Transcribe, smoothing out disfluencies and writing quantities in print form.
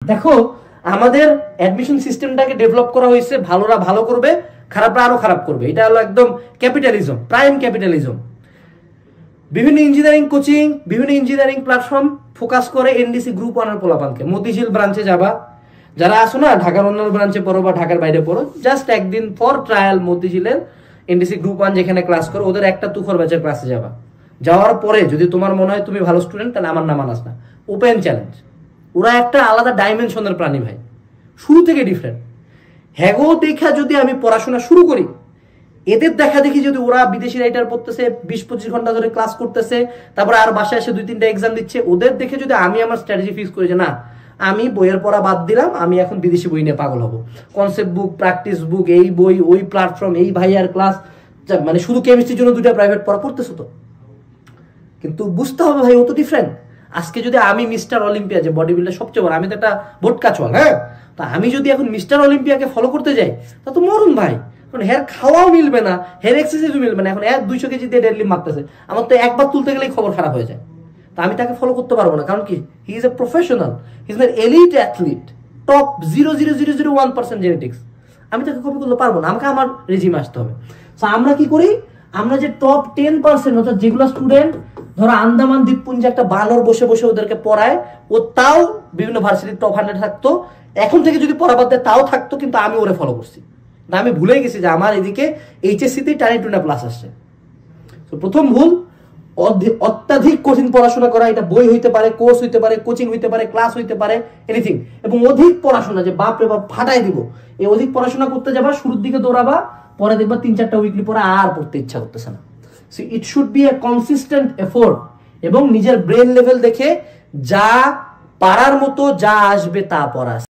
দেখো আমাদের অ্যাডমিশন সিস্টেমটাকে ডেভেলপ করা হয়েছে, ভালোরা ভালো করবে, খারাপরা আরো খারাপ করবে। এটা হলো একদম ক্যাপিটালিজম, প্রাইম ক্যাপিটালিজম। বিভিন্ন ইঞ্জিনিয়ারিং কোচিং, বিভিন্ন ইঞ্জিনিয়ারিং প্ল্যাটফর্ম ফোকাস করে এনডিসি গ্রুপ 1 এর পোলাপানকে। মতিঝিল ব্রাঞ্চে যাবা, যারা আসো না ঢাকার অন্যান্য ব্রাঞ্চে পড়ো বা ঢাকার বাইরে পড়ো, জাস্ট একদিন ফর ট্রায়াল মতিঝিলের এনডিসি গ্রুপ 1 যেখানে ক্লাস করো ওদের একটা তুখর ব্যাচের ক্লাসে যাবা। যাওয়ার পরে যদি তোমার মনে হয় তুমি ভালো স্টুডেন্ট, তাহলে আমার নাম আনাস না, ওপেন চ্যালেঞ্জ। ওরা একটা আলাদা ডাইমেনশনের প্রাণী ভাই, শুরু থেকে ডিফারেন্ট। হ্যাগো দেখা যদি আমি পড়াশোনা শুরু করি, এদের দেখা দেখি যদি ওরা বিদেশি রাইটার পড়তেছে 20-25 ঘন্টা ধরে ক্লাস করতেছে, তারপরে আর বাসায় এসে 2-3টা এক্সাম দিচ্ছে, ওদের দেখে যদি আমি আমার স্ট্র্যাটেজি ফিক্স করি যে না আমি বইয়ের পড়া বাদ দিলাম, আমি এখন বিদেশি বই নিয়ে পাগল হব, কনসেপ্ট বুক, প্র্যাকটিস বুক, এই বই, ওই প্ল্যাটফর্ম, এই ভাইয়ার ক্লাস, মানে শুধু কেমিস্ট্রির জন্য 2টা প্রাইভেট পড়া পড়তেছো তো। কিন্তু বুঝতে হবে ভাই ও তো ডিফারেন্ট। আজকে যদি আমি মিস্টার অলিম্পিয়া, যে বডি বিল্ডার সবচেয়ে বড়, আমি তো একটা বোটকা চল, হ্যাঁ, তা আমি যদি এখন মিস্টার অলিম্পিয়াকে ফলো করতে যাই তা তো মরুন ভাই। কারণ হের খাওয়াও মিলবে না, হের এক্সারসাইজও মিলবে না। এখন 200 কেজি দিয়ে ডেডলি মারতেছে, আমার তো একবার তুলতে গেলেই খবর খারাপ হয়ে যায়। তা আমি তাকে ফলো করতে পারবো না, কারণ কি he is a professional, he is an elite athlete, top 0.0001% genetics. আমি তাকে কপি করতে পারবো না, আমাকে আমার রেজিমে আসতে হবে। তো আমরা কি করি, আমরা যে টপ 10% অর্থাৎ যেগুলো স্টুডেন্ট ধরো আন্দামান দ্বীপপুঞ্জে একটা বানর বসে বসে ওদেরকে পড়ায়, ও তাও বিভিন্ন ভার্সিটির টপ 100 থাকতো, এখন থেকে যদি পড়া বাদ দেয় তাও থাকতো, কিন্তু আমি ওরে ফলো করছি। আমি ভুলে গেছি যে আমার এদিকে এইচএসসিতে টানি 2 প্লাস আসছে। তো প্রথম ভুল, অত্যাধিক কঠিন পড়াশোনা করা। এটা বই হইতে পারে, কোর্স হইতে পারে, কোচিং হইতে পারে, ক্লাস হইতে পারে, এনিথিং। এবং অধিক পড়াশোনা, যে বাপ রে বাপ ফাটাই দিব, এই অধিক পড়াশোনা করতে যাবা, শুরুর দিকে দৌড়াবা, পরে দেখবা 3-4টা উইকলি পরে আর পড়তে ইচ্ছা করতেছে না। So it should B A consistent effort, এবং নিজের ব্রেন লেভেল দেখে যা পারার মতো যা আসবে তা পড়া।